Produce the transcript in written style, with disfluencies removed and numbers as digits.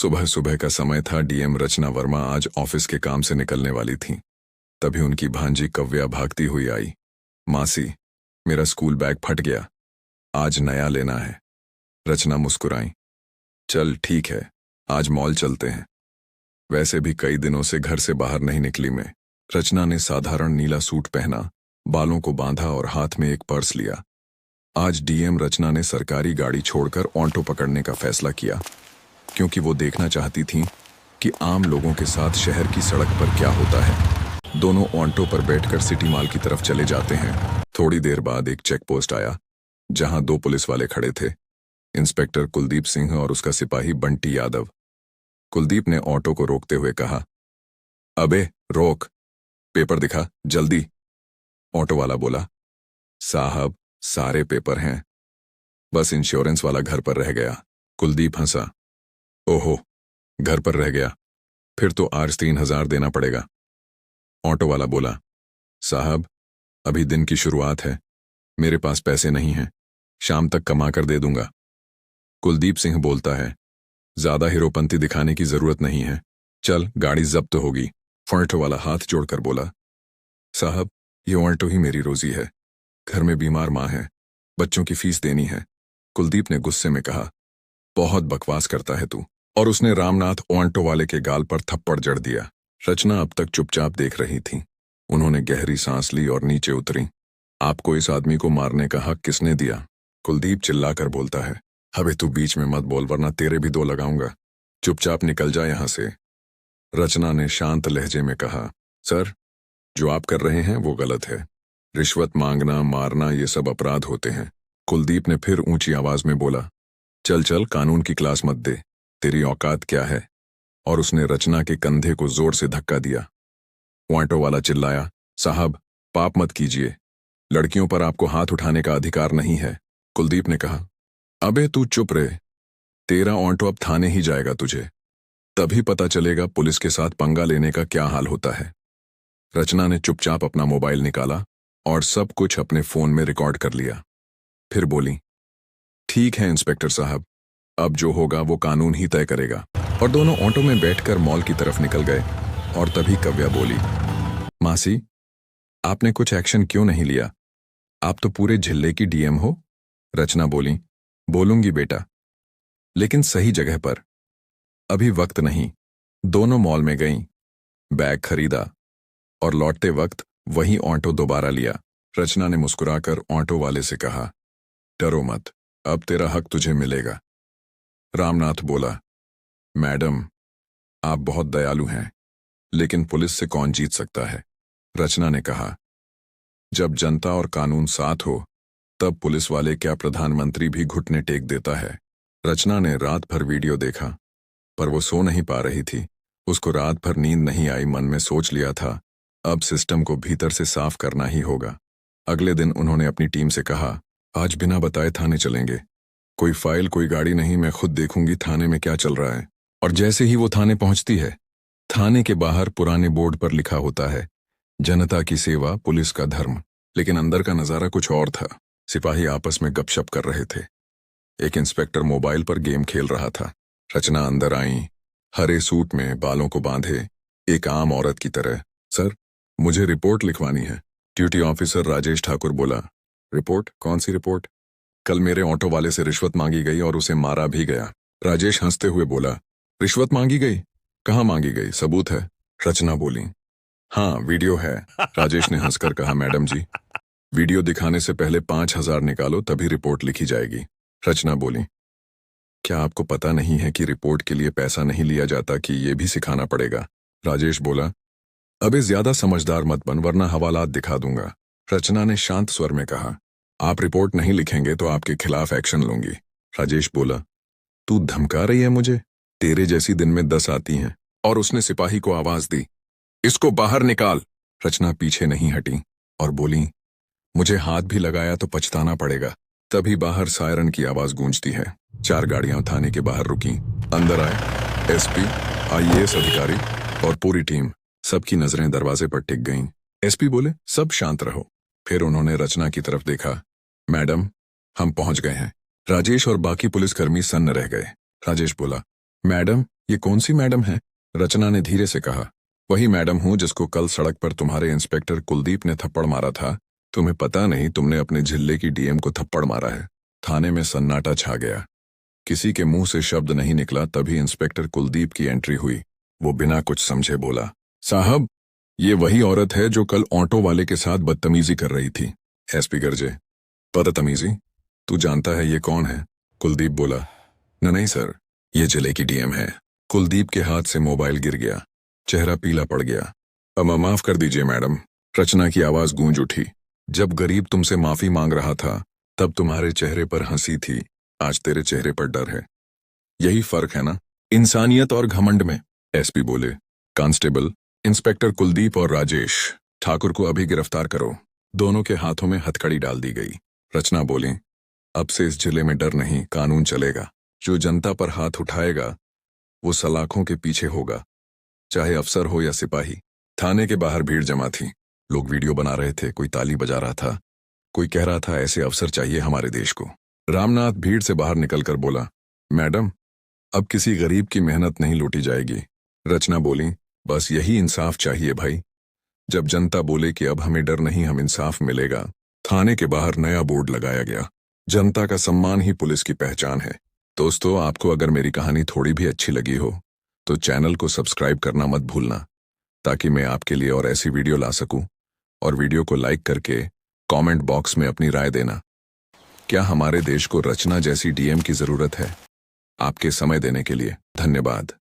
सुबह सुबह का समय था। डीएम रचना वर्मा आज ऑफिस के काम से निकलने वाली थीं। तभी उनकी भांजी कव्या भागती हुई आई। मासी, मेरा स्कूल बैग फट गया, आज नया लेना है। रचना मुस्कुराई। चल ठीक है, आज मॉल चलते हैं। वैसे भी कई दिनों से घर से बाहर नहीं निकली मैं। रचना ने साधारण नीला सूट पहना, बालों को बांधा और हाथ में एक पर्स लिया। आज डीएम रचना ने सरकारी गाड़ी छोड़कर ऑटो पकड़ने का फैसला किया, क्योंकि वो देखना चाहती थीं कि आम लोगों के साथ शहर की सड़क पर क्या होता है। दोनों ऑटो पर बैठकर सिटी मॉल की तरफ चले जाते हैं। थोड़ी देर बाद एक चेक पोस्ट आया, जहां दो पुलिस वाले खड़े थे, इंस्पेक्टर कुलदीप सिंह और उसका सिपाही बंटी यादव। कुलदीप ने ऑटो को रोकते हुए कहा, अबे रोक, पेपर दिखा जल्दी। ऑटो वाला बोला, साहब सारे पेपर हैं, बस इंश्योरेंस वाला घर पर रह गया। कुलदीप हंसा, ओहो, घर पर रह गया, फिर तो आज 3,000 देना पड़ेगा। ऑटो वाला बोला, साहब अभी दिन की शुरुआत है, मेरे पास पैसे नहीं हैं, शाम तक कमा कर दे दूंगा। कुलदीप सिंह बोलता है, ज्यादा हीरोपंती दिखाने की जरूरत नहीं है, चल गाड़ी जब्त होगी। ऑटो वाला हाथ जोड़कर बोला, साहब ये ऑटो ही मेरी रोजी है, घर में बीमार माँ है, बच्चों की फीस देनी है। कुलदीप ने गुस्से में कहा, बहुत बकवास करता है तू, और उसने रामनाथ ऑटो वाले के गाल पर थप्पड़ जड़ दिया। रचना अब तक चुपचाप देख रही थी। उन्होंने गहरी सांस ली और नीचे उतरी। आपको इस आदमी को मारने का हक किसने दिया? कुलदीप चिल्लाकर बोलता है, अबे तू बीच में मत बोल वरना तेरे भी दो लगाऊंगा, चुपचाप निकल जा यहां से। रचना ने शांत लहजे में कहा, सर जो आप कर रहे हैं वो गलत है, रिश्वत मांगना मारना ये सब अपराध होते हैं। कुलदीप ने फिर ऊंची आवाज में बोला, चल चल कानून की क्लास मत दे, तेरी औकात क्या है? और उसने रचना के कंधे को जोर से धक्का दिया। ऑटो वाला चिल्लाया, साहब पाप मत कीजिए, लड़कियों पर आपको हाथ उठाने का अधिकार नहीं है। कुलदीप ने कहा, अबे तू चुप रहे, तेरा ऑटो अब थाने ही जाएगा, तुझे तभी पता चलेगा पुलिस के साथ पंगा लेने का क्या हाल होता है। रचना ने चुपचाप अपना मोबाइल निकाला और सब कुछ अपने फोन में रिकॉर्ड कर लिया। फिर बोली, ठीक है इंस्पेक्टर साहब, अब जो होगा वो कानून ही तय करेगा। और दोनों ऑटो में बैठकर मॉल की तरफ निकल गए। और तभी कव्या बोली, मासी आपने कुछ एक्शन क्यों नहीं लिया? आप तो पूरे जिले की डीएम हो। रचना बोली, बोलूंगी बेटा, लेकिन सही जगह पर, अभी वक्त नहीं। दोनों मॉल में गईं, बैग खरीदा और लौटते वक्त वही ऑटो दोबारा लिया। रचना ने मुस्कुराकर ऑटो वाले से कहा, डरो मत, अब तेरा हक तुझे मिलेगा। रामनाथ बोला, मैडम आप बहुत दयालु हैं, लेकिन पुलिस से कौन जीत सकता है? रचना ने कहा, जब जनता और कानून साथ हो तब पुलिस वाले क्या प्रधानमंत्री भी घुटने टेक देता है। रचना ने रात भर वीडियो देखा, पर वो सो नहीं पा रही थी। उसको रात भर नींद नहीं आई। मन में सोच लिया था, अब सिस्टम को भीतर से साफ करना ही होगा। अगले दिन उन्होंने अपनी टीम से कहा, आज बिना बताए थाने चलेंगे, कोई फाइल कोई गाड़ी नहीं, मैं खुद देखूंगी थाने में क्या चल रहा है। और जैसे ही वो थाने पहुंचती है, थाने के बाहर पुराने बोर्ड पर लिखा होता है, जनता की सेवा पुलिस का धर्म। लेकिन अंदर का नजारा कुछ और था। सिपाही आपस में गपशप कर रहे थे। एक इंस्पेक्टर मोबाइल पर गेम खेल रहा था। रचना अंदर आई, हरे सूट में, बालों को बांधे, एक आम औरत की तरह। सर मुझे रिपोर्ट लिखवानी है। ड्यूटी ऑफिसर राजेश ठाकुर बोला, रिपोर्ट? कौन सी रिपोर्ट? कल मेरे ऑटो वाले से रिश्वत मांगी गई और उसे मारा भी गया। राजेश हंसते हुए बोला, रिश्वत मांगी गई? कहाँ मांगी गई, सबूत है? रचना बोली, हाँ वीडियो है। राजेश ने हंसकर कहा, मैडम जी वीडियो दिखाने से पहले 5,000 निकालो, तभी रिपोर्ट लिखी जाएगी। रचना बोली, क्या आपको पता नहीं है कि रिपोर्ट के लिए पैसा नहीं लिया जाता, कि ये भी सिखाना पड़ेगा? राजेश बोला, अबे ज्यादा समझदार मत बन वरना हवालात दिखा दूंगा। रचना ने शांत स्वर में कहा, आप रिपोर्ट नहीं लिखेंगे तो आपके खिलाफ एक्शन लूंगी। राजेश बोला, तू धमका रही है मुझे? तेरे जैसी दिन में 10 आती हैं। और उसने सिपाही को आवाज दी, इसको बाहर निकाल। रचना पीछे नहीं हटी और बोली, मुझे हाथ भी लगाया तो पछताना पड़ेगा। तभी बाहर सायरन की आवाज गूंजती है। 4 गाड़ियां थाने के बाहर रुकी। अंदर आए एसपी, आईएएस अधिकारी और पूरी टीम। सबकी नजरें दरवाजे पर टिक गईं। एसपी बोले, सब शांत रहो। फिर उन्होंने रचना की तरफ देखा, मैडम हम पहुंच गए हैं। राजेश और बाकी पुलिसकर्मी सन्न रह गए। राजेश बोला, मैडम, ये कौन सी मैडम है? रचना ने धीरे से कहा। वही मैडम हूं जिसको कल सड़क पर तुम्हारे इंस्पेक्टर कुलदीप ने थप्पड़ मारा था। तुम्हें पता नहीं तुमने अपने जिले की डीएम को थप्पड़ मारा है। थाने में सन्नाटा छा गया। किसी के मुंह से शब्द नहीं निकला, तभी इंस्पेक्टर कुलदीप की एंट्री हुई। वो बिना कुछ समझे बोला, साहब, ये वही औरत है जो कल ऑटो वाले के साथ बदतमीजी कर रही थी। एसपी गरजे, बदतमीजी? तू जानता है ये कौन है? कुलदीप बोला, नहीं सर, ये जिले की डीएम है। कुलदीप के हाथ से मोबाइल गिर गया, चेहरा पीला पड़ गया। अब माफ कर दीजिए मैडम, रचना की आवाज गूंज उठी। जब गरीब तुमसे माफी मांग रहा था तब तुम्हारे चेहरे पर हंसी थी, आज तेरे चेहरे पर डर है। यही फर्क है ना, इंसानियत और घमंड में। एसपी बोले, कांस्टेबल, इंस्पेक्टर कुलदीप और राजेश ठाकुर को अभी गिरफ्तार करो। दोनों के हाथों में हथकड़ी डाल दी गई। रचना बोली, अब से इस जिले में डर नहीं, कानून चलेगा। जो जनता पर हाथ उठाएगा वो सलाखों के पीछे होगा, चाहे अफसर हो या सिपाही। थाने के बाहर भीड़ जमा थी। लोग वीडियो बना रहे थे, कोई ताली बजा रहा था, कोई कह रहा था ऐसे अफसर चाहिए हमारे देश को। रामनाथ भीड़ से बाहर निकलकर बोला, मैडम, अब किसी गरीब की मेहनत नहीं लूटी जाएगी। रचना बोली, बस यही इंसाफ चाहिए भाई। जब जनता बोले कि अब हमें डर नहीं, हम इंसाफ मिलेगा। थाने के बाहर नया बोर्ड लगाया गया, जनता का सम्मान ही पुलिस की पहचान है। दोस्तों, आपको अगर मेरी कहानी थोड़ी भी अच्छी लगी हो तो चैनल को सब्सक्राइब करना मत भूलना, ताकि मैं आपके लिए और ऐसी वीडियो ला सकूं। और वीडियो को लाइक करके कमेंट बॉक्स में अपनी राय देना। क्या हमारे देश को रचना जैसी डीएम की जरूरत है? आपके समय देने के लिए धन्यवाद।